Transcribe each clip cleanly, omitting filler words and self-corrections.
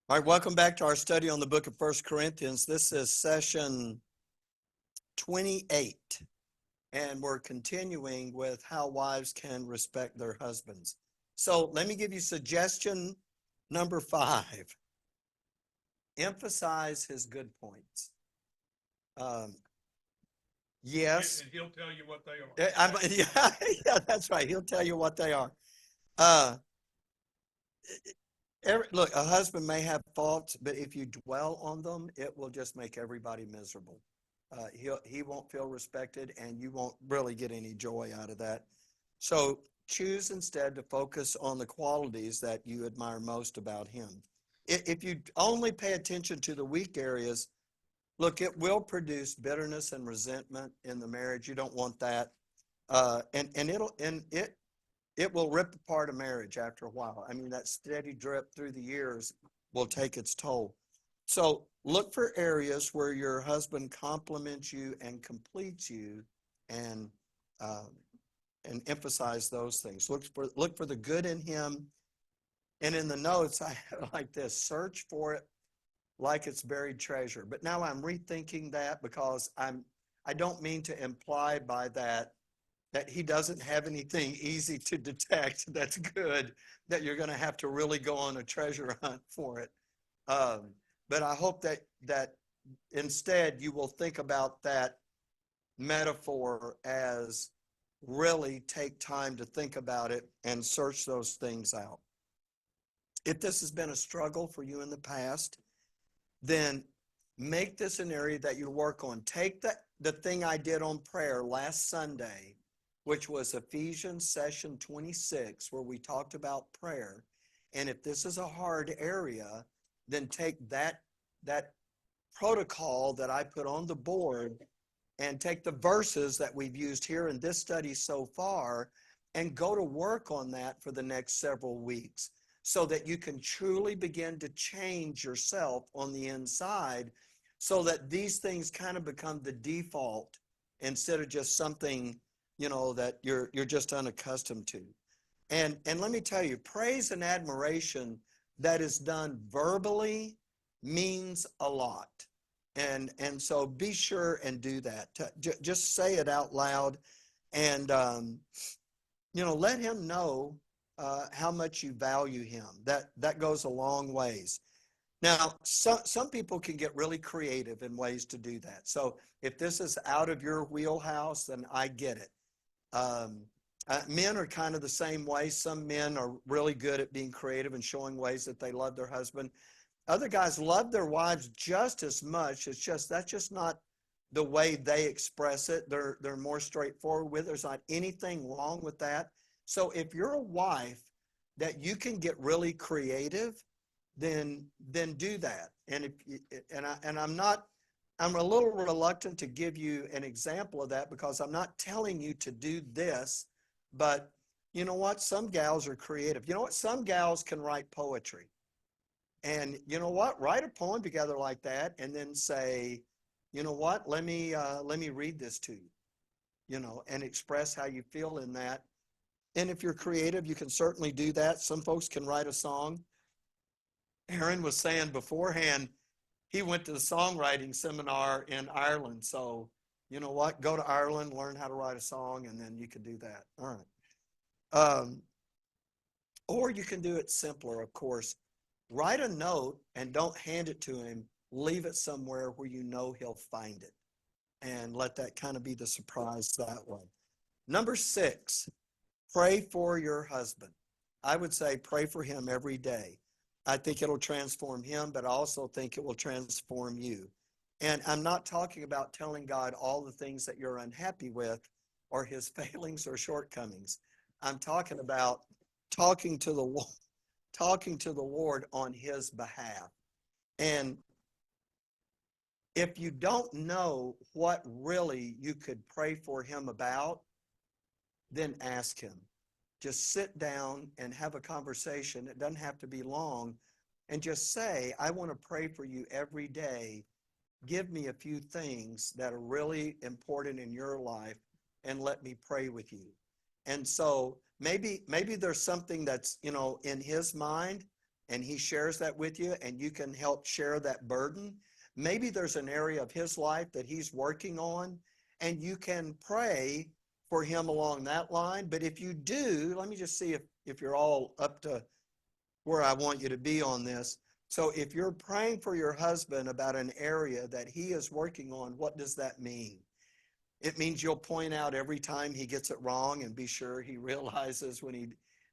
All right, welcome back to our study on the book of 1 Corinthians. This is session 28, and we're continuing with how wives can respect their husbands. So let me give you suggestion number 5. Emphasize his good points. Yes. And he'll tell you what they are. Yeah, that's right. He'll tell you what they are. Look, a husband may have faults, but if you dwell on them, it will just make everybody miserable. He won't feel respected, and you won't really get any joy out of that. So choose instead to focus on the qualities that you admire most about him. If you only pay attention to the weak areas, look, it will produce bitterness and resentment in the marriage. You don't want that, it will rip apart a marriage after a while. I mean, that steady drip through the years will take its toll. So look for areas where your husband compliments you and completes you, and uh, and emphasize those things. Look for the good in him. And in the notes, I have like this: search for it like it's buried treasure. But now I'm rethinking that, because I don't mean to imply by that he doesn't have anything easy to detect that's good, that you're going to have to really go on a treasure hunt for it. Um, but I hope that instead you will think about that metaphor as really take time to think about it and search those things out. If this has been a struggle for you in the past, then make this an area that you work on. Take the thing I did on prayer last Sunday, which was Ephesians session 26, where we talked about prayer. And if this is a hard area, then take that protocol that I put on the board and take the verses that we've used here in this study so far and go to work on that for the next several weeks, so that you can truly begin to change yourself on the inside, so that these things kind of become the default instead of just something, that you're just unaccustomed to. And let me tell you, praise and admiration that is done verbally means a lot. And so be sure and do that. Just say it out loud, and let him know how much you value him. That goes a long ways. Now, some people can get really creative in ways to do that. So if this is out of your wheelhouse, then I get it. Men are kind of the same way. Some men are really good at being creative and showing ways that they love their husband. Other guys love their wives just as much. That's just not the way they express it. They're more straightforward with it. There's not anything wrong with that. So if you're a wife that you can get really creative, then do that. And I'm a little reluctant to give you an example of that, because I'm not telling you to do this, but you know what? Some gals are creative. You know what? Some gals can write poetry. And you know what? Write a poem together like that, and then say, you know what? Let me read this to you, and express how you feel in that. And if you're creative, you can certainly do that. Some folks can write a song. Aaron was saying beforehand, he went to the songwriting seminar in Ireland. So, you know what? Go to Ireland, learn how to write a song, and then you can do that. All right. Or you can do it simpler, of course. Write a note and don't hand it to him. Leave it somewhere where you know he'll find it, and let that kind of be the surprise that way. Number 6, pray for your husband. I would say pray for him every day. I think it'll transform him, but I also think it will transform you. And I'm not talking about telling God all the things that you're unhappy with, or his failings or shortcomings. I'm talking about talking to the Lord on his behalf. And if you don't know what really you could pray for him about, then ask him. Just sit down and have a conversation. It doesn't have to be long. And just say, I want to pray for you every day. Give me a few things that are really important in your life, and let me pray with you. And so maybe there's something that's, in his mind and he shares that with you, and you can help share that burden. Maybe there's an area of his life that he's working on, and you can pray for him along that line. But if you do, let me just see if you're all up to where I want you to be on this. So if you're praying for your husband about an area that he is working on, what does that mean? It means you'll point out every time he gets it wrong and be sure he realizes when he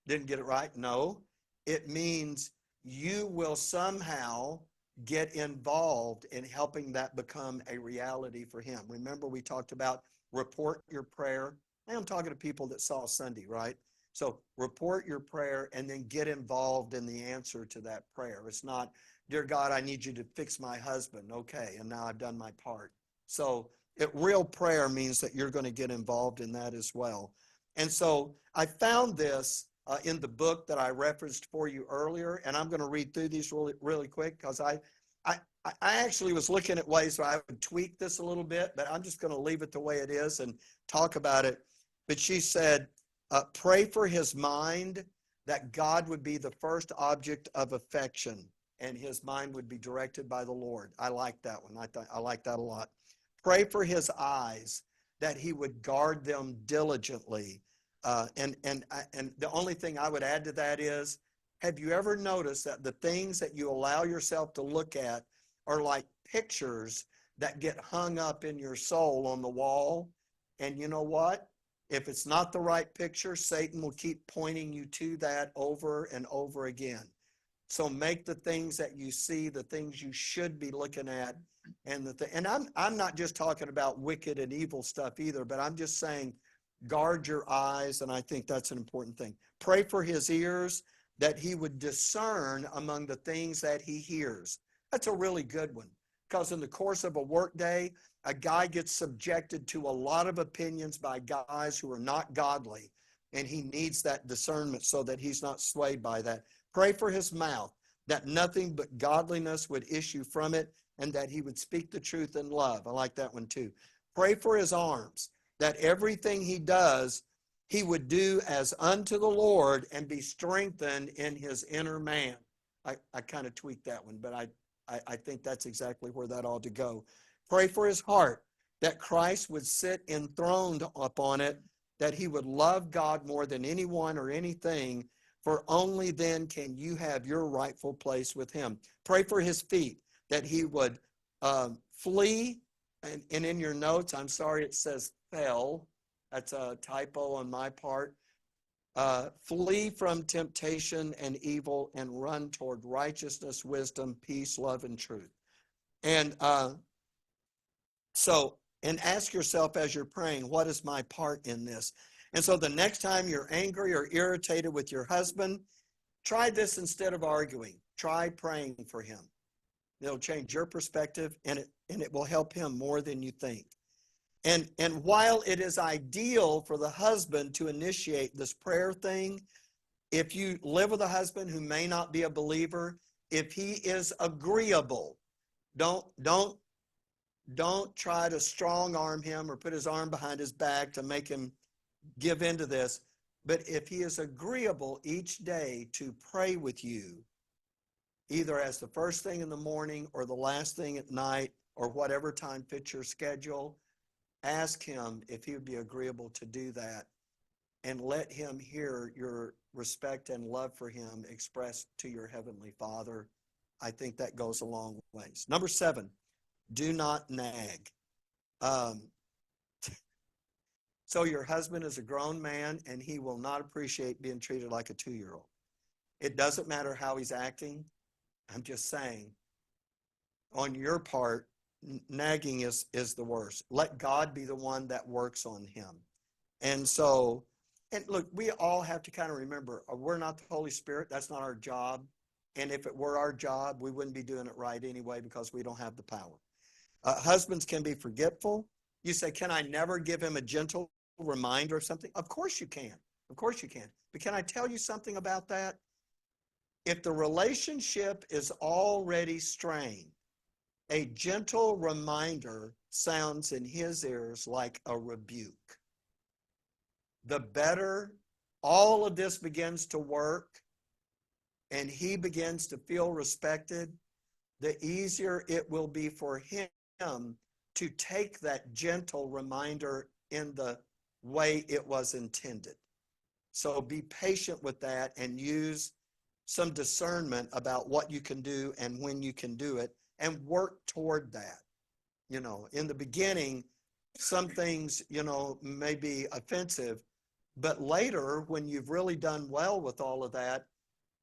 didn't get it right? No. It means you will somehow get involved in helping that become a reality for him. Remember, we talked about report your prayer. I'm talking to people that saw Sunday, right? So report your prayer and then get involved in the answer to that prayer. It's not, dear God, I need you to fix my husband. Okay, and now I've done my part. So real prayer means that you're going to get involved in that as well. And so I found this in the book that I referenced for you earlier, and I'm going to read through these really quick because I actually was looking at ways where I would tweak this a little bit, but I'm just going to leave it the way it is and talk about it. But she said, pray for his mind, that God would be the first object of affection and his mind would be directed by the Lord. I like that one. I like that a lot. Pray for his eyes, that he would guard them diligently. And the only thing I would add to that is, have you ever noticed that the things that you allow yourself to look at are like pictures that get hung up in your soul on the wall? And you know what? If it's not the right picture, Satan will keep pointing you to that over and over again. So make the things that you see the things you should be looking at. And I'm not just talking about wicked and evil stuff either, but I'm just saying guard your eyes, and I think that's an important thing. Pray for his ears, that he would discern among the things that he hears. That's a really good one, because in the course of a work day, a guy gets subjected to a lot of opinions by guys who are not godly, and he needs that discernment so that he's not swayed by that. Pray for his mouth, that nothing but godliness would issue from it, and that he would speak the truth in love. I like that one too. Pray for his arms, that everything he does, he would do as unto the Lord and be strengthened in his inner man. I kind of tweaked that one, but I think that's exactly where that ought to go. Pray for his heart, that Christ would sit enthroned upon it, that he would love God more than anyone or anything, for only then can you have your rightful place with him. Pray for his feet, that he would flee, and in your notes, I'm sorry, it says fell. That's a typo on my part. Flee from temptation and evil and run toward righteousness, wisdom, peace, love, and truth. And and ask yourself as you're praying, what is my part in this? And so the next time you're angry or irritated with your husband, try this instead of arguing. Try praying for him. It'll change your perspective, and it will help him more than you think. And while it is ideal for the husband to initiate this prayer thing, if you live with a husband who may not be a believer, if he is agreeable, don't try to strong arm him or put his arm behind his back to make him give into this. But if he is agreeable each day to pray with you, either as the first thing in the morning or the last thing at night or whatever time fits your schedule, ask him if he would be agreeable to do that, and let him hear your respect and love for him expressed to your Heavenly Father. I think that goes a long ways. Number 7, do not nag. So your husband is a grown man, and he will not appreciate being treated like a 2-year-old. It doesn't matter how he's acting. I'm just saying, on your part, nagging is the worst. Let God be the one that works on him. And so, and look, we all have to kind of remember, we're not the Holy Spirit. That's not our job. And if it were our job, we wouldn't be doing it right anyway, because we don't have the power. Husbands can be forgetful. You say, can I never give him a gentle reminder of something? Of course you can. Of course you can. But can I tell you something about that? If the relationship is already strained, a gentle reminder sounds in his ears like a rebuke. The better all of this begins to work, and he begins to feel respected, the easier it will be for him to take that gentle reminder in the way it was intended. So be patient with that and use some discernment about what you can do and when you can do it, and work toward that. In the beginning, some things, may be offensive, but later, when you've really done well with all of that,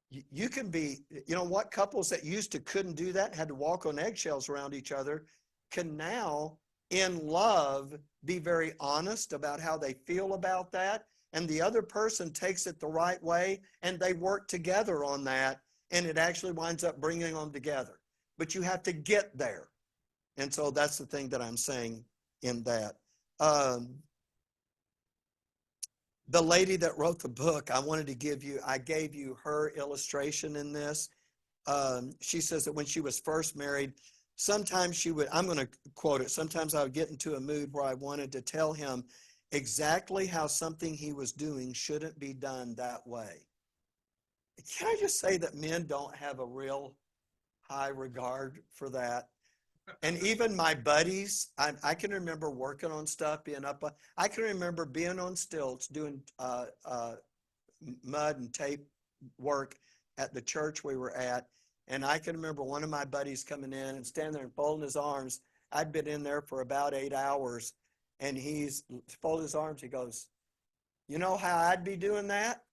you can be, what couples that used to couldn't do that, had to walk on eggshells around each other, can now, in love, be very honest about how they feel about that. And the other person takes it the right way, and they work together on that, and it actually winds up bringing them together. But you have to get there. And so that's the thing that I'm saying in that. The lady that wrote the book, I gave you her illustration in this. She says that when she was first married, sometimes I'm going to quote it, sometimes I would get into a mood where I wanted to tell him exactly how something he was doing shouldn't be done that way. Can I just say that men don't have a real high regard for that? And even my buddies, I can remember working on stuff, I can remember being on stilts doing mud and tape work at the church we were at. And I can remember one of my buddies coming in and standing there and folding his arms. I'd been in there for about 8 hours, and he's folded his arms. He goes, "You know how I'd be doing that?"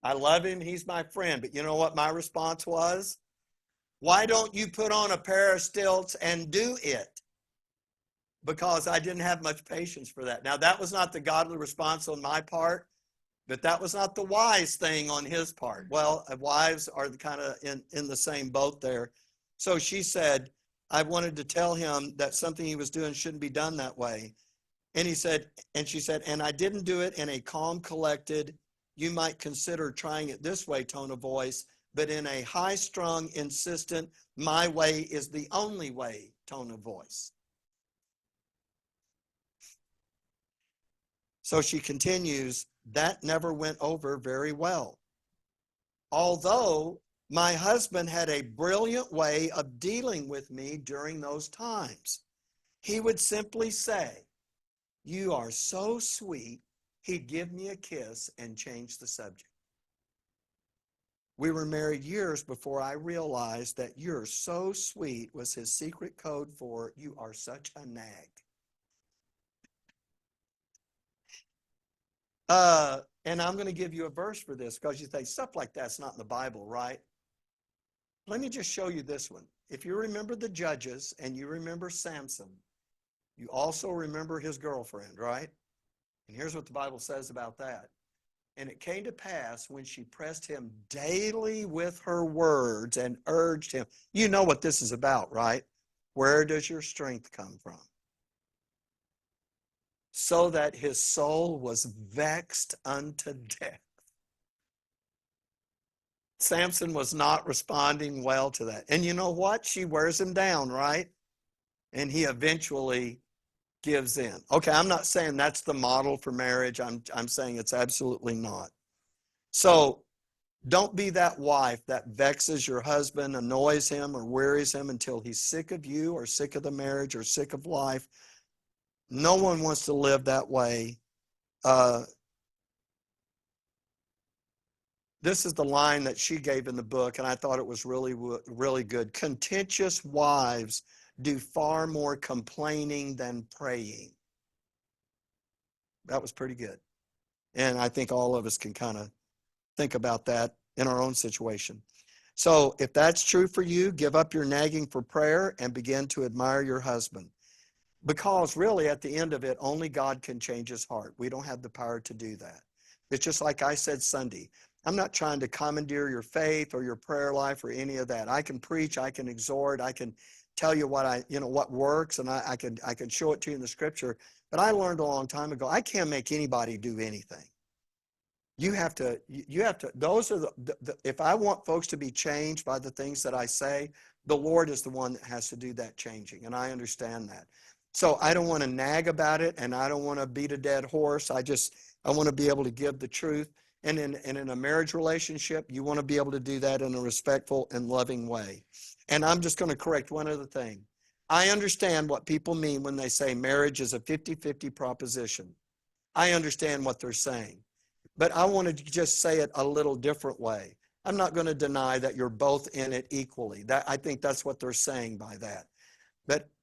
I love him. He's my friend. But you know what my response was? "Why don't you put on a pair of stilts and do it?" Because I didn't have much patience for that. Now, that was not the godly response on my part, but that was not the wise thing on his part. Well, wives are kind of in the same boat there. So she said, I wanted to tell him that something he was doing shouldn't be done that way. And she said, and I didn't do it in a calm, collected, you might consider trying it this way tone of voice, but in a high-strung, insistent, my way is the only way tone of voice. So she continues, that never went over very well. Although my husband had a brilliant way of dealing with me during those times. He would simply say, "You are so sweet." He'd give me a kiss and change the subject. We were married years before I realized that "you're so sweet" was his secret code for "you are such a nag." And I'm going to give you a verse for this because you think stuff like that's not in the Bible, right? Let me just show you this one. If you remember the Judges and you remember Samson, you also remember his girlfriend, right? And here's what the Bible says about that. And it came to pass when she pressed him daily with her words and urged him. You know what this is about, right? Where does your strength come from? So that his soul was vexed unto death. Samson was not responding well to that. And you know what? She wears him down, right? And he eventually gives in. Okay, I'm not saying that's the model for marriage. I'm saying it's absolutely not. So don't be that wife that vexes your husband, annoys him, or wearies him until he's sick of you or sick of the marriage or sick of life. No one wants to live that way. This is the line that she gave in the book, and I thought it was really, really good. Contentious wives do far more complaining than praying. That was pretty good. And I think all of us can kind of think about that in our own situation. So if that's true for you, give up your nagging for prayer and begin to admire your husband. Because really, at the end of it, only God can change his heart. We don't have the power to do that. It's just like I said Sunday. I'm not trying to commandeer your faith or your prayer life or any of that. I can preach, I can exhort, I can tell you what works, and I can show it to you in the scripture. But I learned a long time ago, I can't make anybody do anything. You have to, those are if I want folks to be changed by the things that I say, the Lord is the one that has to do that changing. And I understand that. So I don't want to nag about it, and I don't want to beat a dead horse. I want to be able to give the truth. And in a marriage relationship, you want to be able to do that in a respectful and loving way. And I'm just going to correct one other thing. I understand what people mean when they say marriage is a 50-50 proposition. I understand what they're saying. But I want to just say it a little different way. I'm not going to deny that you're both in it equally. I think that's what they're saying by that.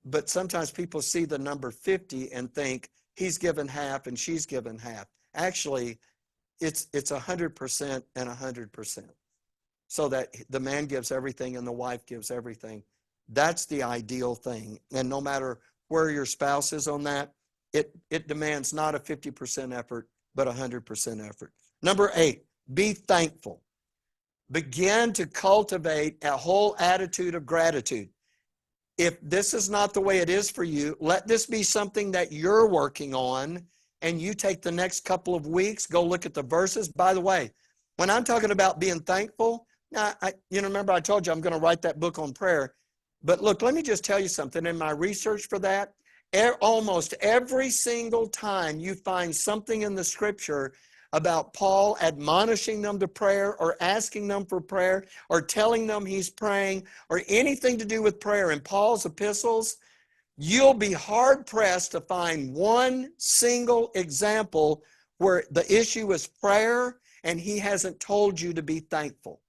But sometimes people see the number 50 and think he's given half and she's given half. Actually, it's 100% and 100%. So that the man gives everything and the wife gives everything. That's the ideal thing. And no matter where your spouse is on that, it demands not a 50% effort, but 100% effort. Number 8, be thankful. Begin to cultivate a whole attitude of gratitude. If this is not the way it is for you, let this be something that you're working on, and you take the next couple of weeks, go look at the verses. By the way, when I'm talking about being thankful, now, remember I told you I'm going to write that book on prayer. But look, let me just tell you something. In my research for that, almost every single time you find something in the scripture about Paul admonishing them to prayer or asking them for prayer or telling them he's praying or anything to do with prayer in Paul's epistles, you'll be hard-pressed to find one single example where the issue is prayer and he hasn't told you to be thankful.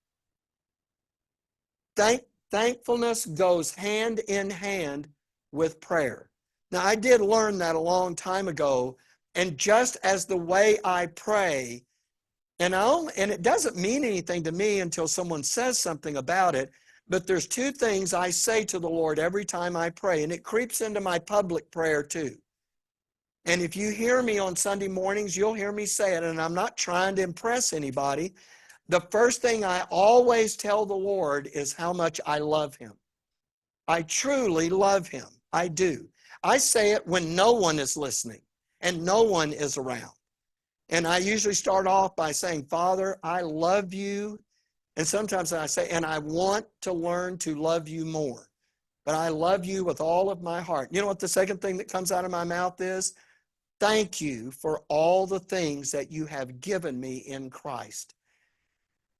Thankfulness goes hand in hand with prayer. Now, I did learn that a long time ago, and just as the way I pray, and it doesn't mean anything to me until someone says something about it, but there's 2 things I say to the Lord every time I pray, and it creeps into my public prayer too. And if you hear me on Sunday mornings, you'll hear me say it, and I'm not trying to impress anybody. The first thing I always tell the Lord is how much I love him. I truly love him. I do. I say it when no one is listening and no one is around. And I usually start off by saying, Father, I love you. And sometimes I say, and I want to learn to love you more. But I love you with all of my heart. You know what the second thing that comes out of my mouth is? Thank you for all the things that you have given me in Christ.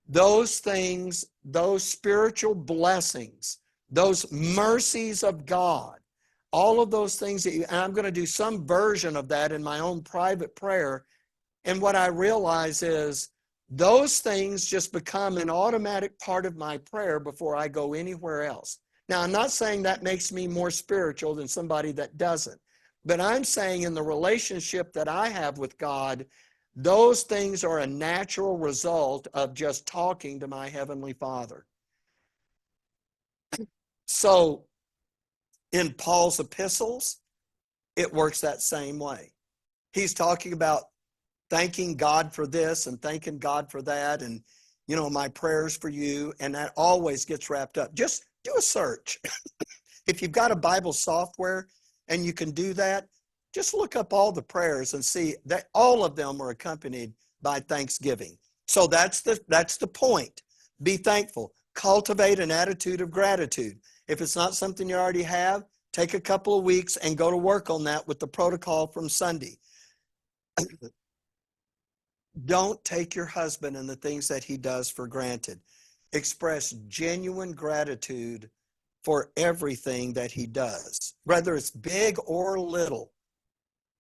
Those things, those spiritual blessings, those mercies of God, all of those things and I'm going to do some version of that in my own private prayer. And what I realize is those things just become an automatic part of my prayer before I go anywhere else. Now, I'm not saying that makes me more spiritual than somebody that doesn't, but I'm saying in the relationship that I have with God, those things are a natural result of just talking to my Heavenly Father. So in Paul's epistles, it works that same way. He's talking about thanking God for this and thanking God for that and, my prayers for you, and that always gets wrapped up. Just do a search. If you've got a Bible software and you can do that, just look up all the prayers and see that all of them are accompanied by thanksgiving. So that's the point. Be thankful. Cultivate an attitude of gratitude. If it's not something you already have, take a couple of weeks and go to work on that with the protocol from Sunday. Don't take your husband and the things that he does for granted. Express genuine gratitude for everything that he does, whether it's big or little.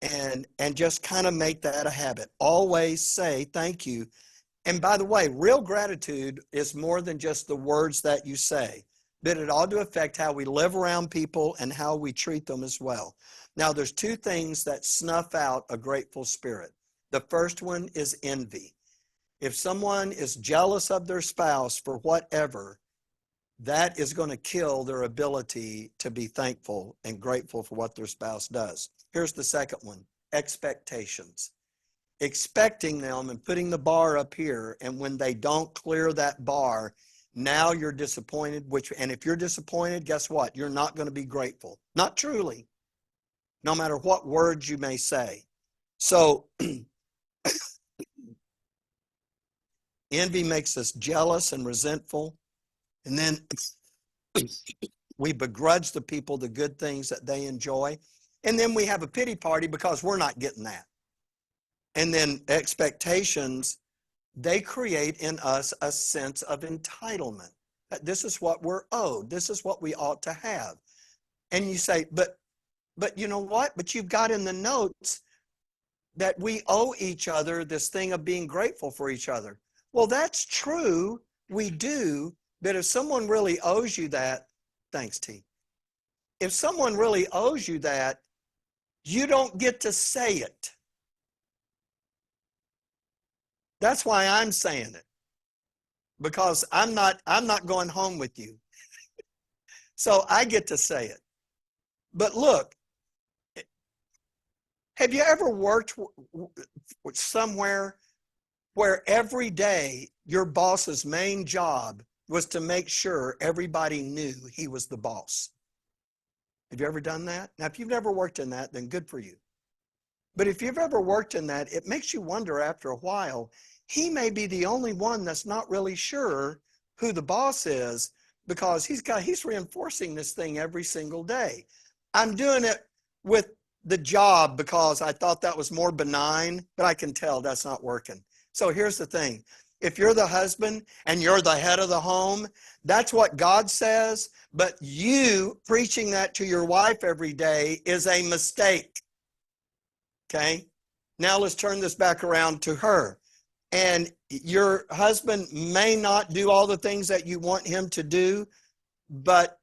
And just kind of make that a habit. Always say thank you. And by the way, real gratitude is more than just the words that you say, but it ought to affect how we live around people and how we treat them as well. Now, there's 2 things that snuff out a grateful spirit. The first one is envy. If someone is jealous of their spouse for whatever, that is going to kill their ability to be thankful and grateful for what their spouse does. Here's the second one, expectations. Expecting them and putting the bar up here, and when they don't clear that bar, now you're disappointed, and if you're disappointed, guess what? You're not going to be grateful. Not truly, no matter what words you may say. So, envy makes us jealous and resentful, and then we begrudge the people the good things that they enjoy. And then we have a pity party because we're not getting that. And then expectations they create in us a sense of entitlement. That this is what we're owed. This is what we ought to have. And you say, but you know what? But you've got in the notes that we owe each other this thing of being grateful for each other. Well, that's true. We do. But if someone really owes you that, thanks, T. If someone really owes you that, you don't get to say it. That's why I'm saying it. Because I'm not going home with you. So I get to say it. But look, have you ever worked somewhere where every day your boss's main job was to make sure everybody knew he was the boss? Have you ever done that? Now, if you've never worked in that, then good for you. But if you've ever worked in that, it makes you wonder after a while, he may be the only one that's not really sure who the boss is, because he's reinforcing this thing every single day. I'm doing it with the job because I thought that was more benign, but I can tell that's not working. So here's the thing. If you're the husband and you're the head of the home, that's what God says, but you preaching that to your wife every day is a mistake. Okay? Now let's turn this back around to her. And your husband may not do all the things that you want him to do, but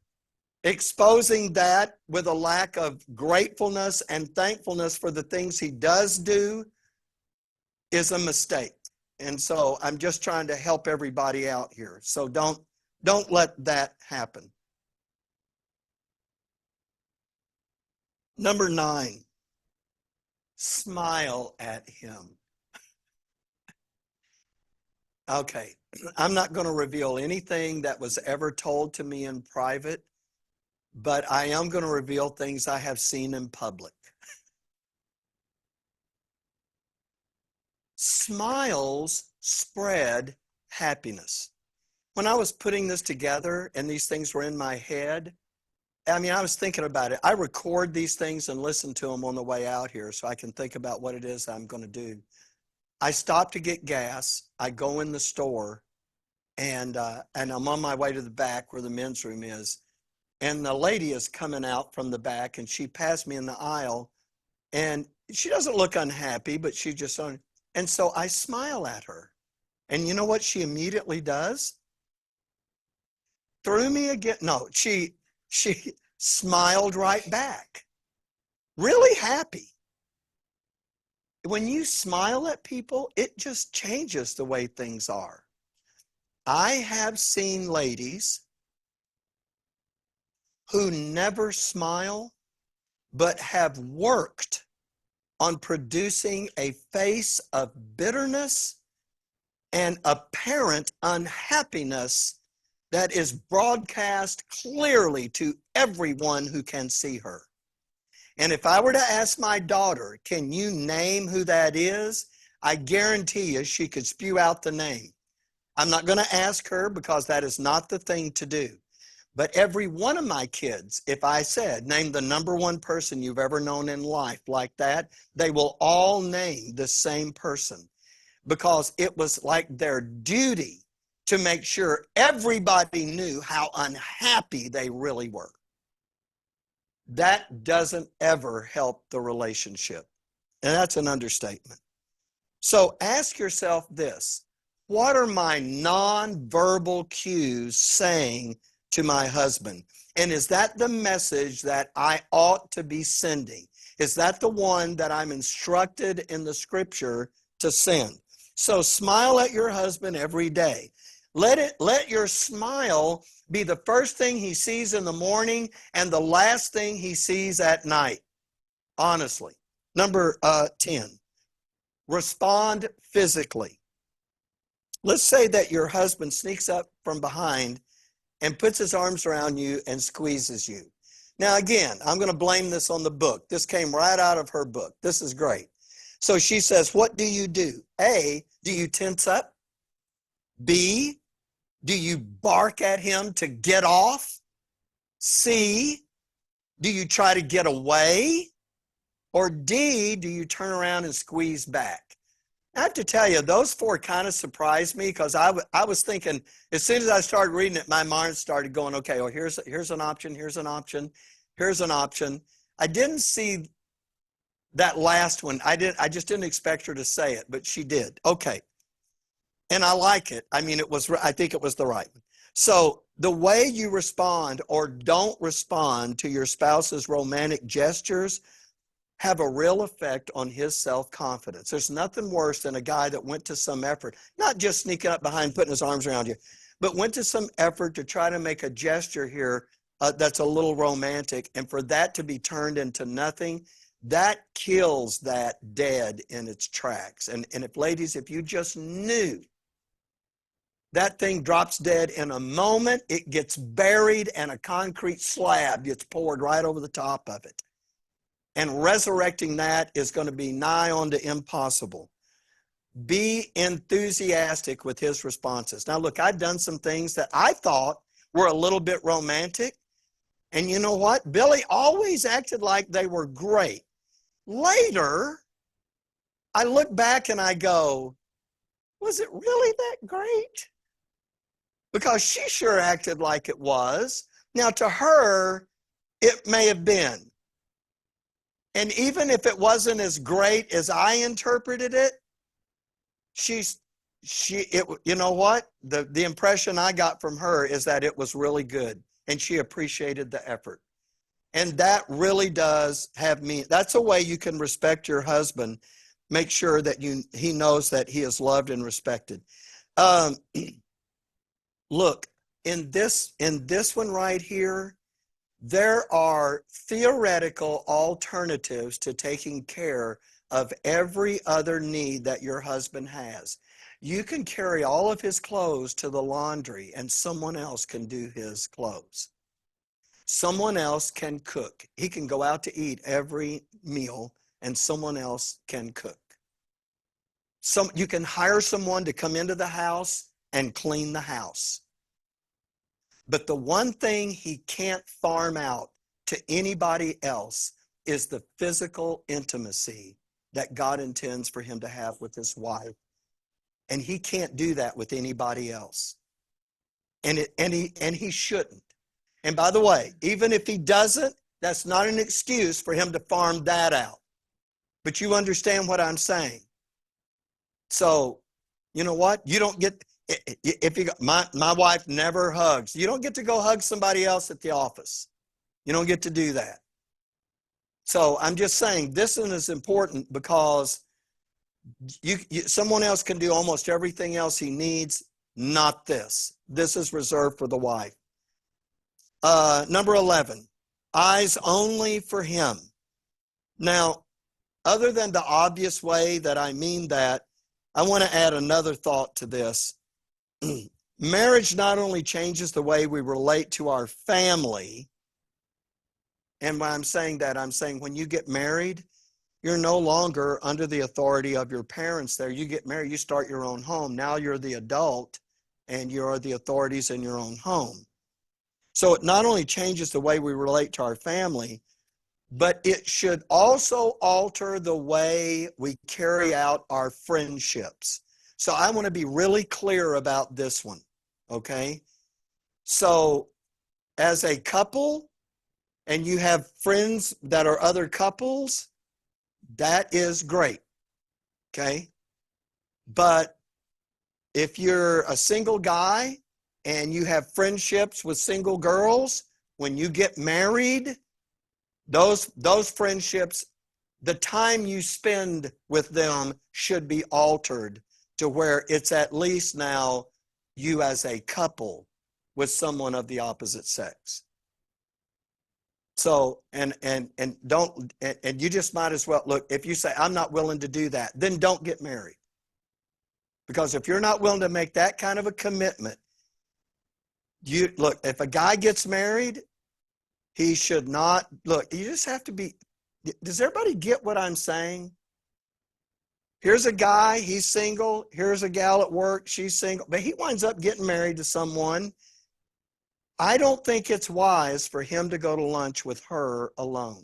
exposing that with a lack of gratefulness and thankfulness for the things he does do is a mistake. And so I'm just trying to help everybody out here. So don't let that happen. Number 9, smile at him. Okay, I'm not going to reveal anything that was ever told to me in private, but I am going to reveal things I have seen in public. Smiles spread happiness. When I was putting this together and these things were in my head, I mean, I was thinking about it. I record these things and listen to them on the way out here so I can think about what it is I'm going to do. I stop to get gas. I go in the store, and I'm on my way to the back where the men's room is. And the lady is coming out from the back, and she passed me in the aisle, and she doesn't look unhappy, but she just, and so I smile at her. And you know what she immediately does? Threw me again. No, she smiled right back. Really happy. When you smile at people, it just changes the way things are. I have seen ladies who never smile, but have worked on producing a face of bitterness and apparent unhappiness that is broadcast clearly to everyone who can see her. And if I were to ask my daughter, can you name who that is? I guarantee you she could spew out the name. I'm not going to ask her because that is not the thing to do. But every one of my kids, if I said, name the number one person you've ever known in life like that, they will all name the same person, because it was like their duty to make sure everybody knew how unhappy they really were. That doesn't ever help the relationship. And that's an understatement. So ask yourself this: what are my nonverbal cues saying to my husband? And is that the message that I ought to be sending? Is that the one that I'm instructed in the scripture to send? So smile at your husband every day. Let your smile be the first thing he sees in the morning and the last thing he sees at night. Honestly. Number 10, respond physically. Let's say that your husband sneaks up from behind and puts his arms around you and squeezes you. Now, again, I'm going to blame this on the book. This came right out of her book. This is great. So she says, what do you do? A, do you tense up? B, do you bark at him to get off? C, do you try to get away? Or D, do you turn around and squeeze back? I have to tell you, those four kind of surprised me because I was thinking, as soon as I started reading it, my mind started going, okay, well, here's an option, here's an option, here's an option. I didn't see that last one. I just didn't expect her to say it, but she did. Okay. And I like it. I mean, I think it was the right one. So the way you respond or don't respond to your spouse's romantic gestures have a real effect on his self-confidence. There's nothing worse than a guy that went to some effort, not just sneaking up behind, putting his arms around you, but went to some effort to try to make a gesture here that's a little romantic, and for that to be turned into nothing, that kills that dead in its tracks. And if ladies, if you just knew that thing drops dead in a moment, it gets buried and a concrete slab gets poured right over the top of it. And resurrecting that is going to be nigh on to impossible. Be enthusiastic with his responses. Now, look, I've done some things that I thought were a little bit romantic. And you know what? Billy always acted like they were great. Later, I look back and I go, was it really that great? Because she sure acted like it was. Now, to her, it may have been. And even if it wasn't as great as I interpreted it, you know what? The impression I got from her is that it was really good and she appreciated the effort. And that really does have me. That's a way you can respect your husband. Make sure that he knows that he is loved and respected. Look, in this one right here, there are theoretical alternatives to taking care of every other need that your husband has. You can carry all of his clothes to the laundry and someone else can do his clothes. Someone else can cook. He can go out to eat every meal and someone else can cook. You can hire someone to come into the house and clean the house. But the one thing he can't farm out to anybody else is the physical intimacy that God intends for him to have with his wife. And he can't do that with anybody else. And he shouldn't. And by the way, even if he doesn't, that's not an excuse for him to farm that out. But you understand what I'm saying. So, you know what? You don't get, if you my wife never hugs. You don't get to go hug somebody else at the office. You don't get to do that. So I'm just saying this one is important because someone else can do almost everything else he needs, not this. This is reserved for the wife. Number 11, eyes only for him. Now, other than the obvious way that I mean that, I want to add another thought to this. Marriage not only changes the way we relate to our family, and when I'm saying that, I'm saying when you get married, you're no longer under the authority of your parents there. You get married, you start your own home. Now you're the adult and you're the authorities in your own home. So it not only changes the way we relate to our family, but it should also alter the way we carry out our friendships. So I want to be really clear about this one, okay? So as a couple, and you have friends that are other couples, that is great, okay? But if you're a single guy and you have friendships with single girls, when you get married, those friendships, the time you spend with them should be altered to where it's at least now you as a couple with someone of the opposite sex. So, and you just might as well, look, if you say, I'm not willing to do that, then don't get married. Because if you're not willing to make that kind of a commitment, look, if a guy gets married, he should not, look, you just have to be, does everybody get what I'm saying? Here's a guy, he's single. Here's a gal at work, she's single. But he winds up getting married to someone. I don't think it's wise for him to go to lunch with her alone.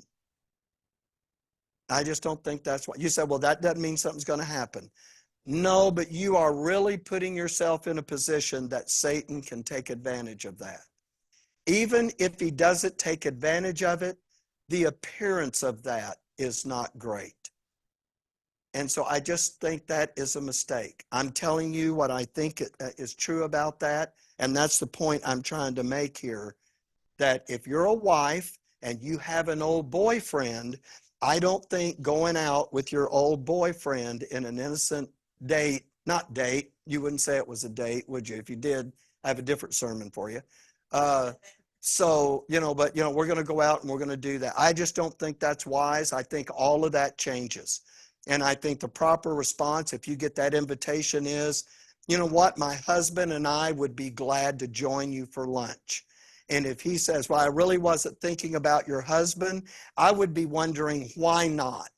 I just don't think that's what you said. Well, that doesn't mean something's going to happen. No, but you are really putting yourself in a position that Satan can take advantage of that. Even if he doesn't take advantage of it, the appearance of that is not great. And so I just think that is a mistake. I'm telling you what I think is true about that. And that's the point I'm trying to make here, that if you're a wife and you have an old boyfriend, I don't think going out with your old boyfriend in an innocent date, not date, you wouldn't say it was a date, would you? If you did, I have a different sermon for you. So, but, we're going to go out and we're going to do that. I just don't think that's wise. I think all of that changes. And I think the proper response, if you get that invitation, is, you know what, my husband and I would be glad to join you for lunch. And if he says, well, I really wasn't thinking about your husband, I would be wondering why not.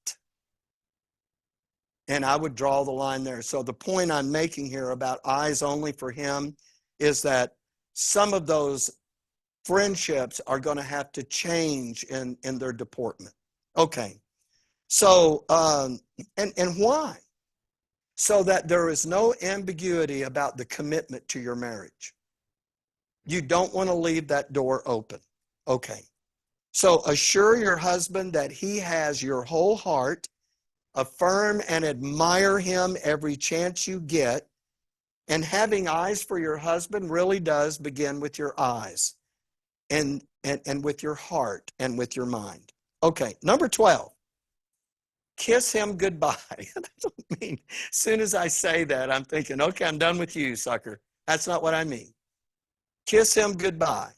And I would draw the line there. So the point I'm making here about eyes only for him is that some of those friendships are going to have to change in their deportment. Okay. So, and why? So that there is no ambiguity about the commitment to your marriage. You don't want to leave that door open. Okay. So assure your husband that he has your whole heart. Affirm and admire him every chance you get. And having eyes for your husband really does begin with your eyes and with your heart and with your mind. Okay, number 12. Kiss him goodbye. I mean, as soon as I say that, I'm thinking, okay, I'm done with you, sucker. That's not what I mean. Kiss him goodbye.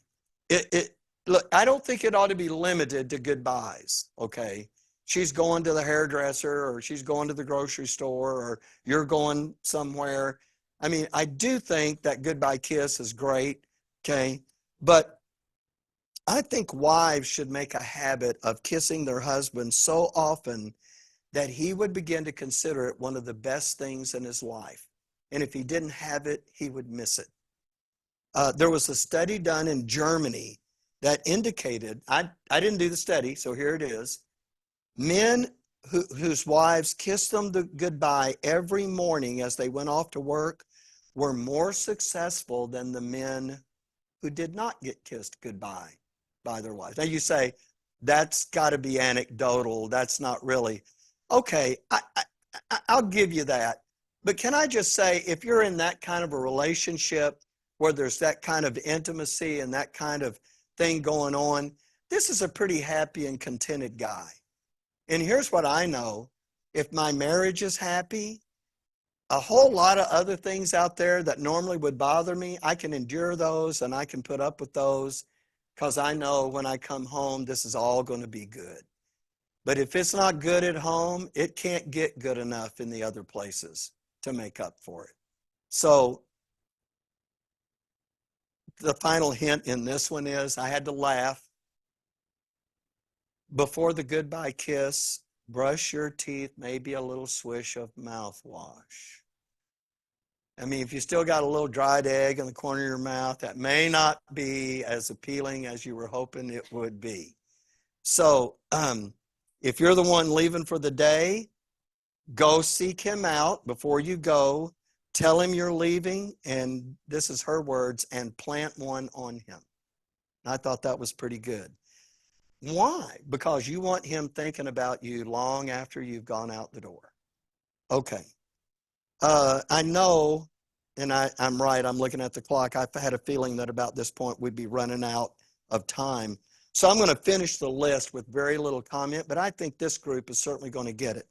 Look, I don't think it ought to be limited to goodbyes, okay? She's going to the hairdresser, or she's going to the grocery store, or you're going somewhere. I mean, I do think that goodbye kiss is great, okay? But I think wives should make a habit of kissing their husband so often that he would begin to consider it one of the best things in his life. And if he didn't have it, he would miss it. There was a study done in Germany that indicated, I didn't do the study, so here it is. Men whose wives kissed them goodbye every morning as they went off to work were more successful than the men who did not get kissed goodbye by their wives. Now you say, that's got to be anecdotal. That's not really. Okay, I'll give you that. But can I just say, if you're in that kind of a relationship where there's that kind of intimacy and that kind of thing going on, this is a pretty happy and contented guy. And here's what I know. If my marriage is happy, a whole lot of other things out there that normally would bother me, I can endure those and I can put up with those because I know when I come home, this is all going to be good. But if it's not good at home, it can't get good enough in the other places to make up for it. So the final hint in this one is, I had to laugh. Before the goodbye kiss, brush your teeth, maybe a little swish of mouthwash. I mean, if you still got a little dried egg in the corner of your mouth, that may not be as appealing as you were hoping it would be. So if you're the one leaving for the day, go seek him out before you go. Tell him you're leaving, and this is her words, and plant one on him. I thought that was pretty good. Why? Because you want him thinking about you long after you've gone out the door. Okay. I know, and I'm right, I'm looking at the clock. I've had a feeling that about this point we'd be running out of time. So I'm going to finish the list with very little comment, but I think this group is certainly going to get it.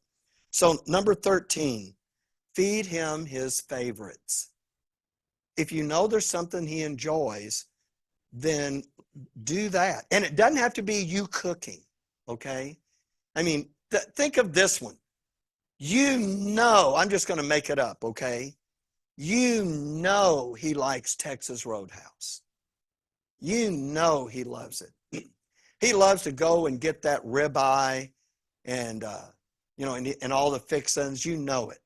So number 13, feed him his favorites. If you know there's something he enjoys, then do that. And it doesn't have to be you cooking, okay? I mean, think of this one. You know, I'm just going to make it up, okay? You know he likes Texas Roadhouse. You know he loves it. He loves to go and get that ribeye and, and all the fixings. You know it.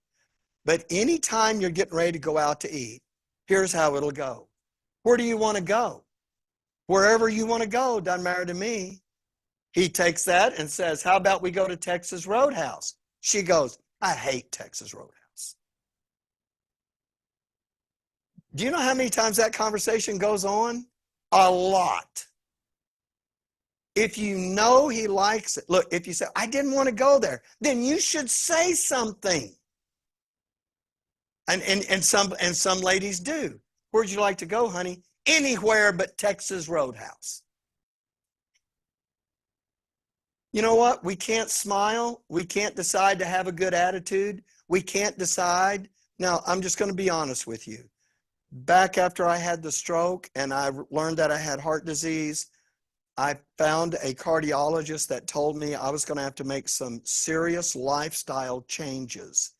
But anytime you're getting ready to go out to eat, here's how it'll go. Where do you want to go? Wherever you want to go, doesn't matter to me. He takes that and says, how about we go to Texas Roadhouse? She goes, I hate Texas Roadhouse. Do you know how many times that conversation goes on? A lot. If you know he likes it, look, if you say, I didn't want to go there, then you should say something. And some ladies do. Where'd you like to go, honey? Anywhere but Texas Roadhouse. You know what? We can't smile. We can't decide to have a good attitude. We can't decide. Now, I'm just going to be honest with you. Back after I had the stroke and I learned that I had heart disease, I found a cardiologist that told me I was going to have to make some serious lifestyle changes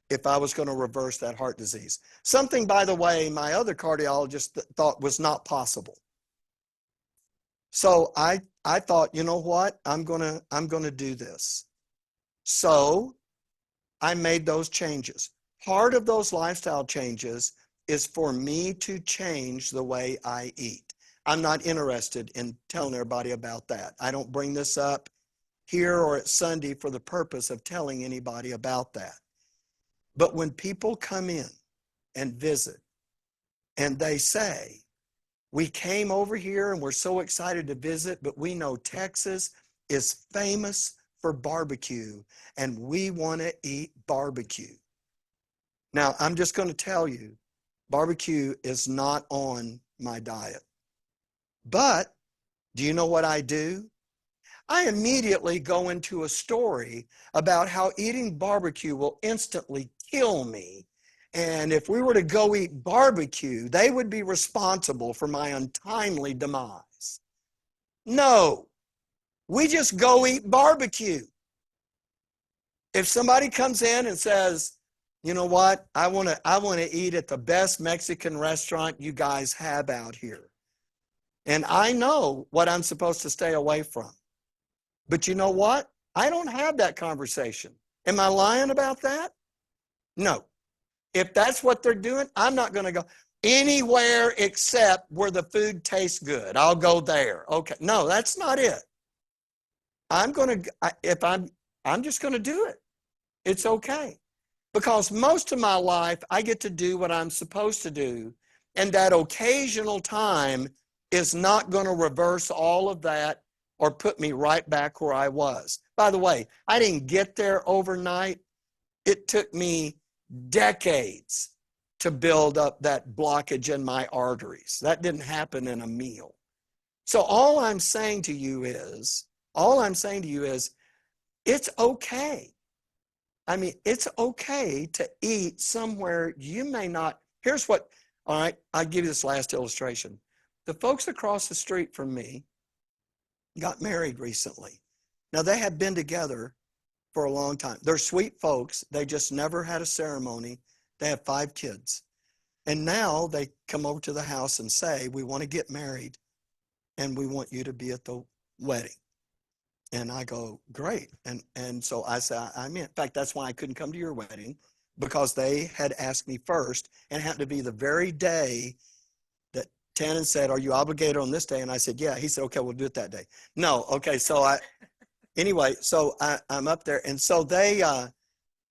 if I was going to reverse that heart disease. Something, by the way, my other cardiologist thought was not possible. So I thought, you know what? I'm going to do this. So I made those changes. Part of those lifestyle changes is for me to change the way I eat. I'm not interested in telling everybody about that. I don't bring this up here or at Sunday for the purpose of telling anybody about that. But when people come in and visit and they say, we came over here and we're so excited to visit, but we know Texas is famous for barbecue and we want to eat barbecue. Now, I'm just going to tell you, barbecue is not on my diet. But do you know what I do? I immediately go into a story about how eating barbecue will instantly kill me. And if we were to go eat barbecue, they would be responsible for my untimely demise. No, we just go eat barbecue. If somebody comes in and says, you know what, I want to eat at the best Mexican restaurant you guys have out here. And I know what I'm supposed to stay away from. But you know what? I don't have that conversation. Am I lying about that? No. If that's what they're doing, I'm not going to go anywhere except where the food tastes good. I'll go there. Okay. No, that's not it. I'm just going to do it. It's okay. Because most of my life, I get to do what I'm supposed to do. And that occasional time is not going to reverse all of that or put me right back where I was. By the way, I didn't get there overnight. It took me decades to build up that blockage in my arteries. That didn't happen in a meal. So all I'm saying to you is, it's okay. I mean, it's okay to eat somewhere you may not. Here's what, all right, I'll give you this last illustration. The folks across the street from me got married recently. Now, they had been together for a long time. They're sweet folks. They just never had a ceremony. They have 5 kids. And now they come over to the house and say, we want to get married and we want you to be at the wedding. And I go, great. And so I say, I'm in. In fact, that's why I couldn't come to your wedding, because they had asked me first, and it happened to be the very day that Tannen said, are you obligated on this day? And I said, yeah. He said, okay, we'll do it that day. No, okay. So I'm up there. And so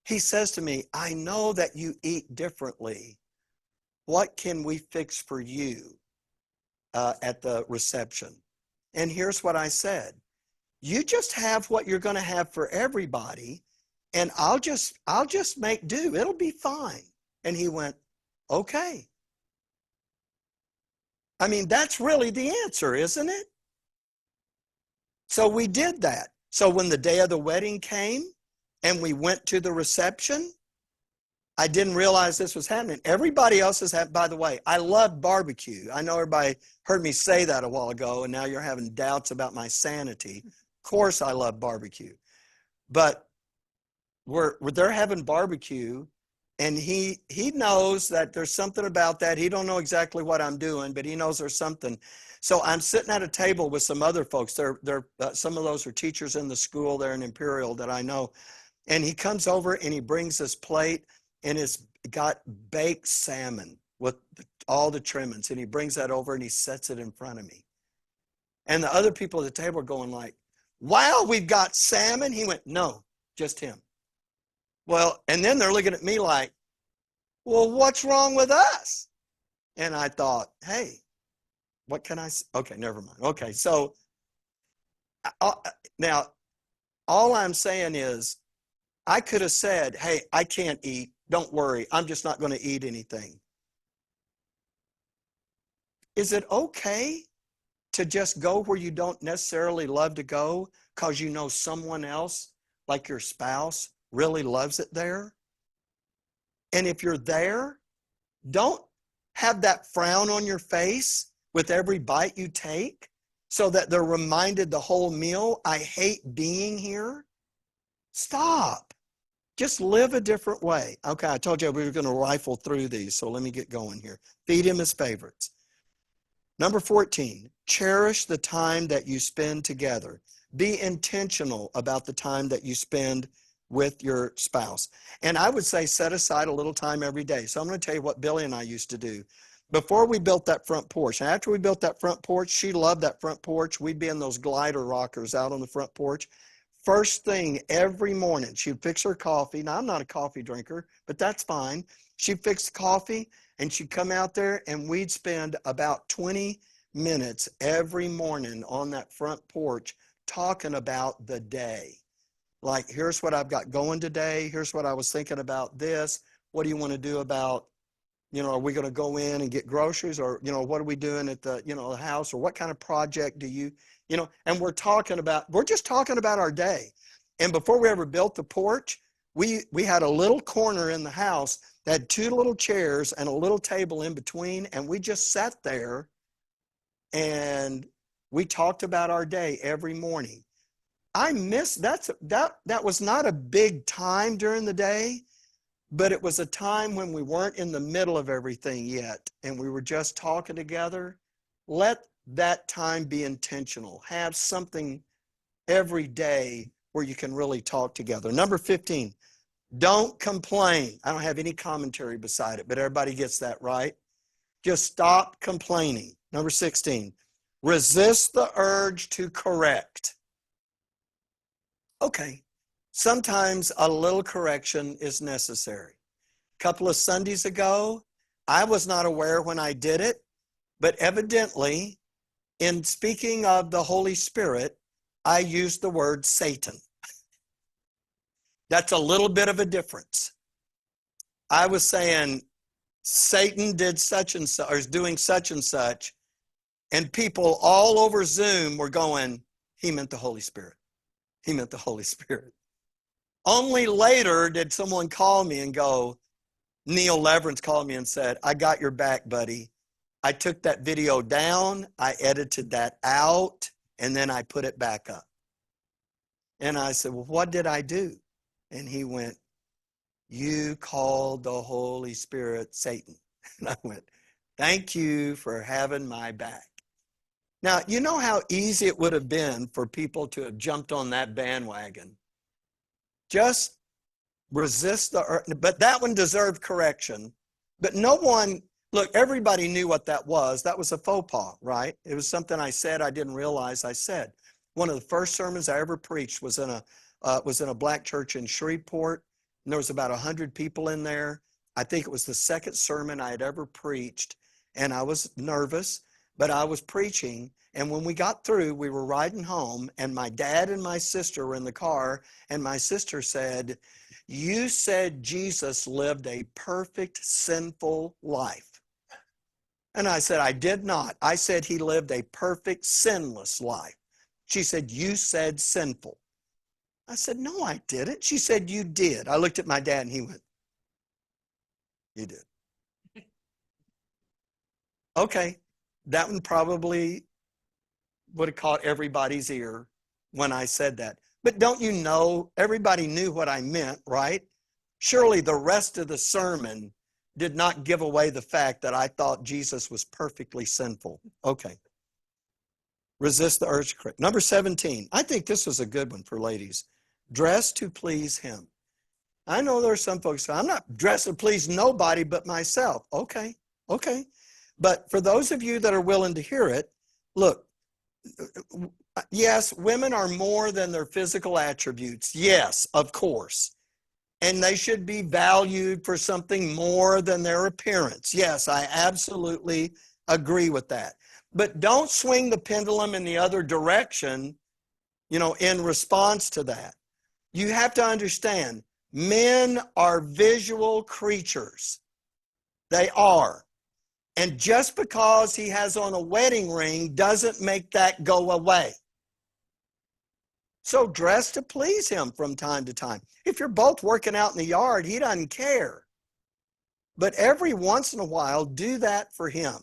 he says to me, I know that you eat differently. What can we fix for you at the reception? And here's what I said. You just have what you're going to have for everybody, and I'll just make do. It'll be fine. And he went, okay. I mean, that's really the answer, isn't it? So we did that. So when the day of the wedding came and we went to the reception, I didn't realize this was happening. Everybody else has had, by the way, I love barbecue. I know everybody heard me say that a while ago, and now you're having doubts about my sanity. Of course I love barbecue. But they're having barbecue, and he knows that there's something about that. He don't know exactly what I'm doing, but he knows there's something. So I'm sitting at a table with some other folks. Some of those are teachers in the school there in Imperial that I know. And he comes over and he brings this plate, and it's got baked salmon with all the trimmings. And he brings that over and he sets it in front of me. And the other people at the table are going like, wow, we've got salmon. He went, no, just him. Well, and then they're looking at me like, well, what's wrong with us? And I thought, hey, what can I say? Okay, never mind. Okay, so now all I'm saying is I could have said, hey, I can't eat. Don't worry. I'm just not going to eat anything. Is it okay to just go where you don't necessarily love to go because you know someone else, like your spouse, really loves it there? And if you're there, don't have that frown on your face with every bite you take so that they're reminded the whole meal, I hate being here. Stop. Just live a different way. Okay, I told you we were going to rifle through these, so let me get going here. Feed him his favorites. Number 14, cherish the time that you spend together. Be intentional about the time that you spend with your spouse. And I would say set aside a little time every day. So I'm going to tell you what Billy and I used to do. Before we built that front porch, and after we built that front porch, she loved that front porch. We'd be in those glider rockers out on the front porch. First thing every morning, she'd fix her coffee. Now, I'm not a coffee drinker, but that's fine. She'd fix coffee, and she'd come out there, and we'd spend about 20 minutes every morning on that front porch talking about the day. Like, here's what I've got going today. Here's what I was thinking about this. What do you want to do about, are we going to go in and get groceries, or, what are we doing at the, the house, or what kind of project do you, and we're just talking about our day. And before we ever built the porch, we had a little corner in the house that had two little chairs and a little table in between. And we just sat there and we talked about our day every morning. I miss that was not a big time during the day, but it was a time when we weren't in the middle of everything yet, and we were just talking together. Let that time be intentional. Have something every day where you can really talk together. Number 15, don't complain. I don't have any commentary beside it, but everybody gets that, right? Just stop complaining. Number 16, resist the urge to correct. Okay, sometimes a little correction is necessary. A couple of Sundays ago, I was not aware when I did it, but evidently, in speaking of the Holy Spirit, I used the word Satan. That's a little bit of a difference. I was saying Satan did such and such, or is doing such and such, and people all over Zoom were going, he meant the Holy Spirit. He meant the Holy Spirit. Only later did someone call me and go, Neil Leverance called me and said, I got your back, buddy. I took that video down, I edited that out, and then I put it back up. And I said, well, what did I do? And he went, you called the Holy Spirit Satan. And I went, thank you for having my back. Now, you know how easy it would have been for people to have jumped on that bandwagon. Just resist but that one deserved correction. But no one, look, everybody knew what that was. That was a faux pas, right? It was something I said I didn't realize I said. One of the first sermons I ever preached was in a black church in Shreveport, and there was about 100 people in there. I think it was the second sermon I had ever preached, and I was nervous, but I was preaching. And when we got through, we were riding home, and my dad and my sister were in the car, and my sister said, you said Jesus lived a perfect, sinful life. And I said, I did not. I said he lived a perfect, sinless life. She said, you said sinful. I said, no, I didn't. She said, you did. I looked at my dad and he went, you did. Okay, that one probably would have caught everybody's ear when I said that. But don't you know, everybody knew what I meant, right? Surely the rest of the sermon did not give away the fact that I thought Jesus was perfectly sinful. Okay. Resist the urge to correct. Number 17, I think this was a good one for ladies. Dress to please him. I know there are some folks who say, I'm not dressed to please nobody but myself. Okay. But for those of you that are willing to hear it, look, yes, women are more than their physical attributes. Yes, of course. and they should be valued for something more than their appearance. Yes, I absolutely agree with that. But don't swing the pendulum in the other direction, in response to that. You have to understand, men are visual creatures. They are. And just because he has on a wedding ring doesn't make that go away. So dress to please him from time to time. If you're both working out in the yard, he doesn't care. But every once in a while, do that for him.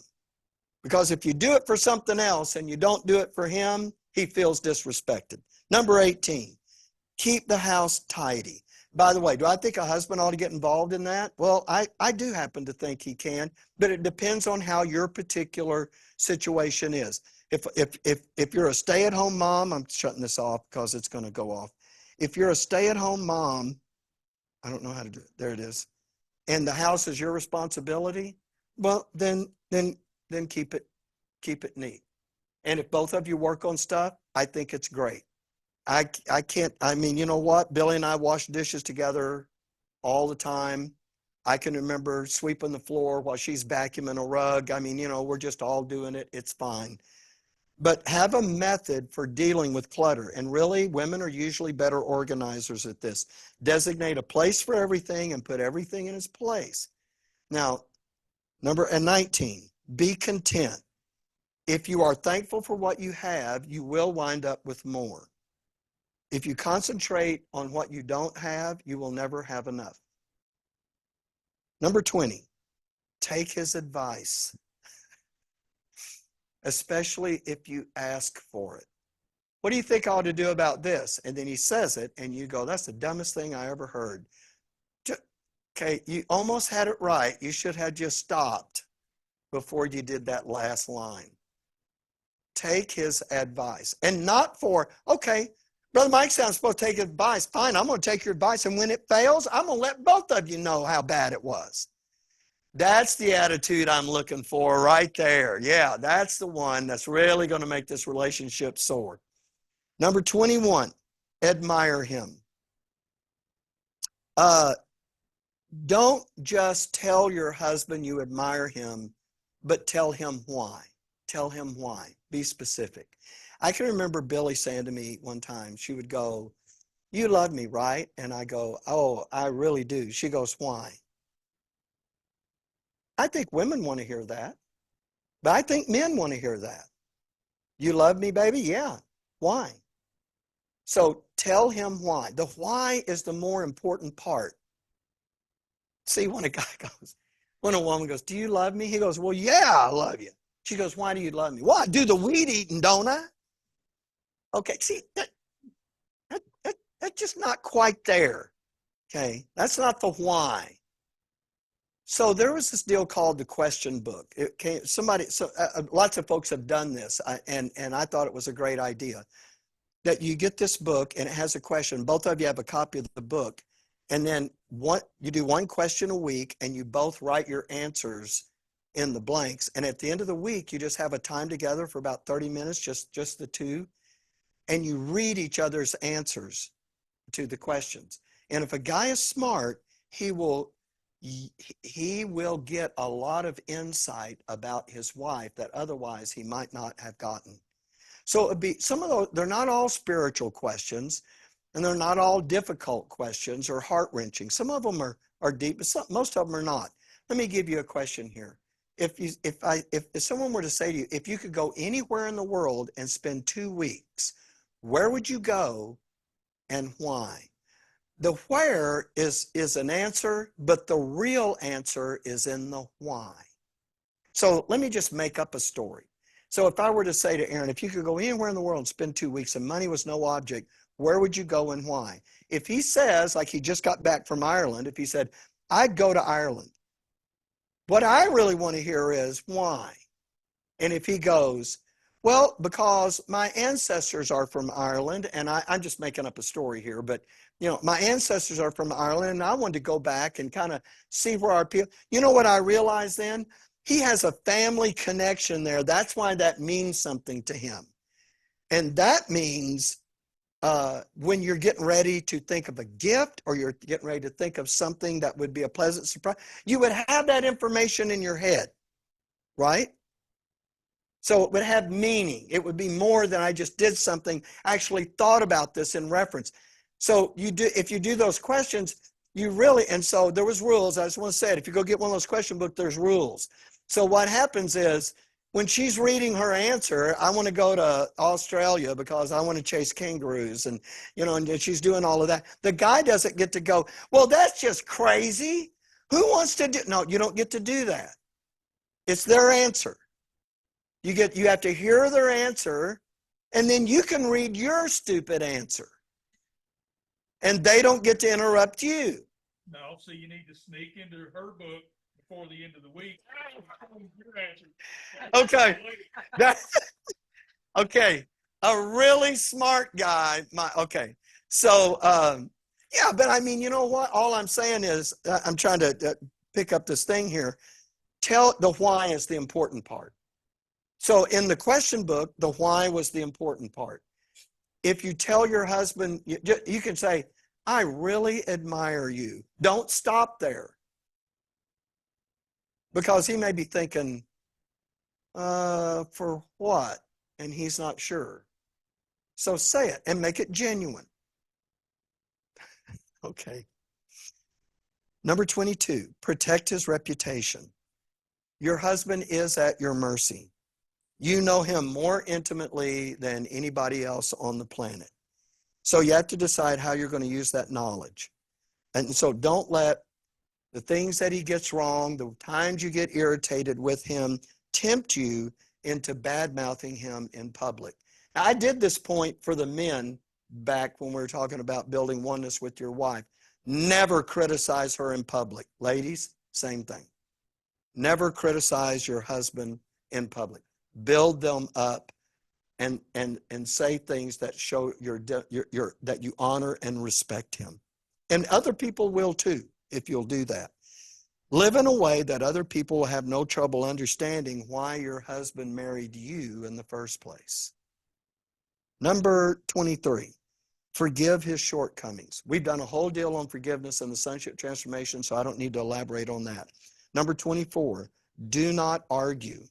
Because if you do it for something else and you don't do it for him, he feels disrespected. Number 18, keep the house tidy. By the way, do I think a husband ought to get involved in that? Well, I do happen to think he can, but it depends on how your particular situation is. If you're a stay-at-home mom, I'm shutting this off because it's going to go off. If you're a stay-at-home mom, I don't know how to do it. There it is. And the house is your responsibility, well, then keep it neat. And if both of you work on stuff, I think it's great. I can't, you know what? Billy and I wash dishes together all the time. I can remember sweeping the floor while she's vacuuming a rug. We're just all doing it. It's fine. But have a method for dealing with clutter. And really, women are usually better organizers at this. Designate a place for everything and put everything in its place. Now, number 19, be content. If you are thankful for what you have, you will wind up with more. If you concentrate on what you don't have, you will never have enough. Number 20, take his advice, especially if you ask for it. What do you think I ought to do about this? And then he says it, and you go, that's the dumbest thing I ever heard. Okay, you almost had it right. You should have just stopped before you did that last line. Take his advice. And not for, okay, Brother Mike said I'm supposed to take advice. Fine, I'm going to take your advice. And when it fails, I'm going to let both of you know how bad it was. That's the attitude I'm looking for right there. Yeah, that's the one that's really going to make this relationship soar. Number 21, admire him. Don't just tell your husband you admire him, but tell him why. Tell him why. Be specific. I can remember Billy saying to me one time, she would go, you love me, right? And I go, oh, I really do. She goes, why? I think women want to hear that, but I think men want to hear that. You love me, baby? Yeah. Why? So tell him why. The why is the more important part. See, when a woman goes, do you love me? He goes, well, yeah, I love you. She goes, why do you love me? Well, I do the weed eating, don't I? Okay, see, that's just not quite there. Okay, that's not the why. So there was this deal called the question book. It came, lots of folks have done this, and I thought it was a great idea. That you get this book and it has a question. Both of you have a copy of the book, and then you do one question a week, and you both write your answers in the blanks. And at the end of the week, you just have a time together for about 30 minutes, just the two, and you read each other's answers to the questions. And if a guy is smart, he will get a lot of insight about his wife that otherwise he might not have gotten. So it'd be some of those, they're not all spiritual questions, and they're not all difficult questions or heart-wrenching. Some of them are deep, but most of them are not. Let me give you a question here. If someone were to say to you, if you could go anywhere in the world and spend 2 weeks, where would you go and why? The where is an answer, but the real answer is in the why. So let me just make up a story. So if I were to say to Aaron, if you could go anywhere in the world and spend 2 weeks and money was no object, where would you go and why? If he says, like he just got back from Ireland, if he said, I'd go to Ireland, what I really want to hear is why. And if he goes, well, because my ancestors are from Ireland, and I'm just making up a story here, but my ancestors are from Ireland, and I wanted to go back and kind of see where our people, you know what I realized then? He has a family connection there. That's why that means something to him. And that means when you're getting ready to think of a gift or you're getting ready to think of something that would be a pleasant surprise, you would have that information in your head, right? So it would have meaning. It would be more than I just did something, I actually thought about this in reference. So if you do those questions, you really, and so there was rules. I just want to say it. If you go get one of those question books, there's rules. So what happens is when she's reading her answer, I want to go to Australia because I want to chase kangaroos and, and she's doing all of that. The guy doesn't get to go, well, that's just crazy. Who wants to do? No, you don't get to do that. It's their answer. You have to hear their answer, and then you can read your stupid answer. And they don't get to interrupt you. No, so you need to sneak into her book before the end of the week. Okay. Okay. A really smart guy. Okay. So, yeah, but I mean, you know what? All I'm saying is I'm trying to pick up this thing here. The why is the important part. So in the question book, the why was the important part. If you tell your husband, you can say, I really admire you. Don't stop there. Because he may be thinking, for what? And he's not sure. So say it and make it genuine. Okay. Number 22, protect his reputation. Your husband is at your mercy. You know him more intimately than anybody else on the planet. So you have to decide how you're going to use that knowledge. And so don't let the things that he gets wrong, the times you get irritated with him, tempt you into bad-mouthing him in public. Now, I did this point for the men back when we were talking about building oneness with your wife. Never criticize her in public. Ladies, same thing. Never criticize your husband in public. Build them up and say things that show that you honor and respect him. And other people will too, if you'll do that. Live in a way that other people will have no trouble understanding why your husband married you in the first place. Number 23, forgive his shortcomings. We've done a whole deal on forgiveness and the sonship transformation, so I don't need to elaborate on that. Number 24, do not argue.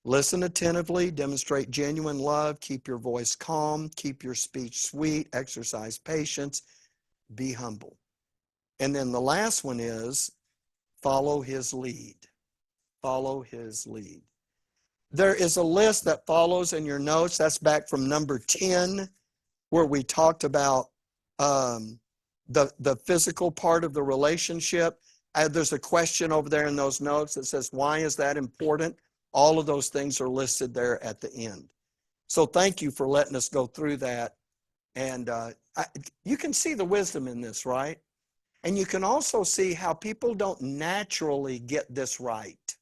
Listen attentively, demonstrate genuine love, keep your voice calm, keep your speech sweet, exercise patience, be humble. And then the last one is follow his lead. Follow his lead. There is a list that follows in your notes. That's back from number 10, where we talked about the physical part of the relationship. There's a question over there in those notes that says, why is that important? All of those things are listed there at the end. So thank you for letting us go through that. And you can see the wisdom in this, right? And you can also see how people don't naturally get this right,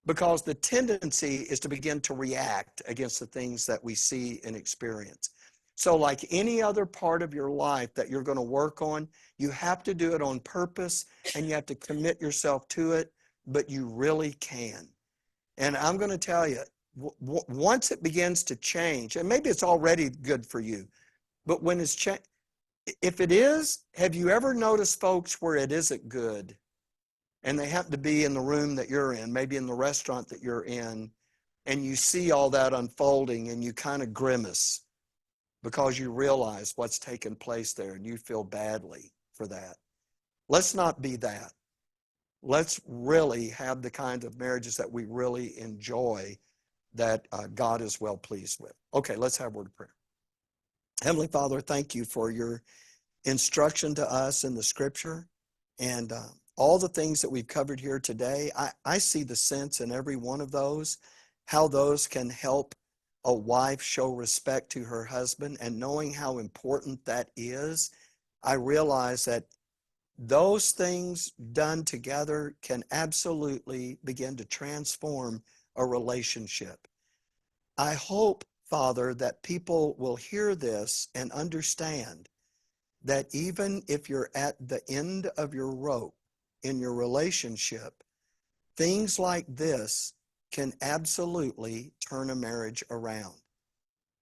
because the tendency is to begin to react against the things that we see and experience. So like any other part of your life that you're going to work on, you have to do it on purpose and you have to commit yourself to it, but you really can. And I'm going to tell you, once it begins to change, and maybe it's already good for you, but when it's changed, if it is, have you ever noticed folks where it isn't good and they happen to be in the room that you're in, maybe in the restaurant that you're in, and you see all that unfolding and you kind of grimace because you realize what's taken place there and you feel badly for that? Let's not be that. Let's really have the kind of marriages that we really enjoy, that God is well pleased with. Okay, let's have a word of prayer. Heavenly Father, thank you for your instruction to us in the scripture and all the things that we've covered here today. I see the sense in every one of those, how those can help a wife show respect to her husband, and knowing how important that is, I realize that those things done together can absolutely begin to transform a relationship. I hope, Father, that people will hear this and understand that even if you're at the end of your rope in your relationship, things like this can absolutely turn a marriage around.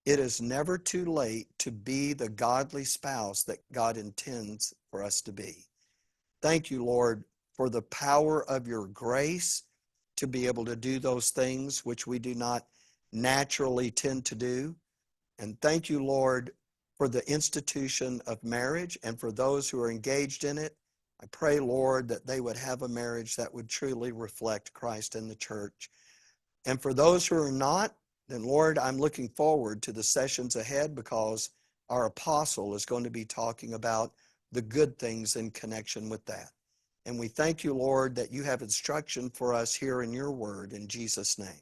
It is never too late to be the godly spouse that God intends for us to be. Thank you, Lord, for the power of your grace to be able to do those things which we do not naturally tend to do. And thank you, Lord, for the institution of marriage and for those who are engaged in it. I pray, Lord, that they would have a marriage that would truly reflect Christ in the church. And for those who are not, then Lord, I'm looking forward to the sessions ahead because our apostle is going to be talking about the good things in connection with that. And we thank you, Lord, that you have instruction for us here in your word in Jesus' name.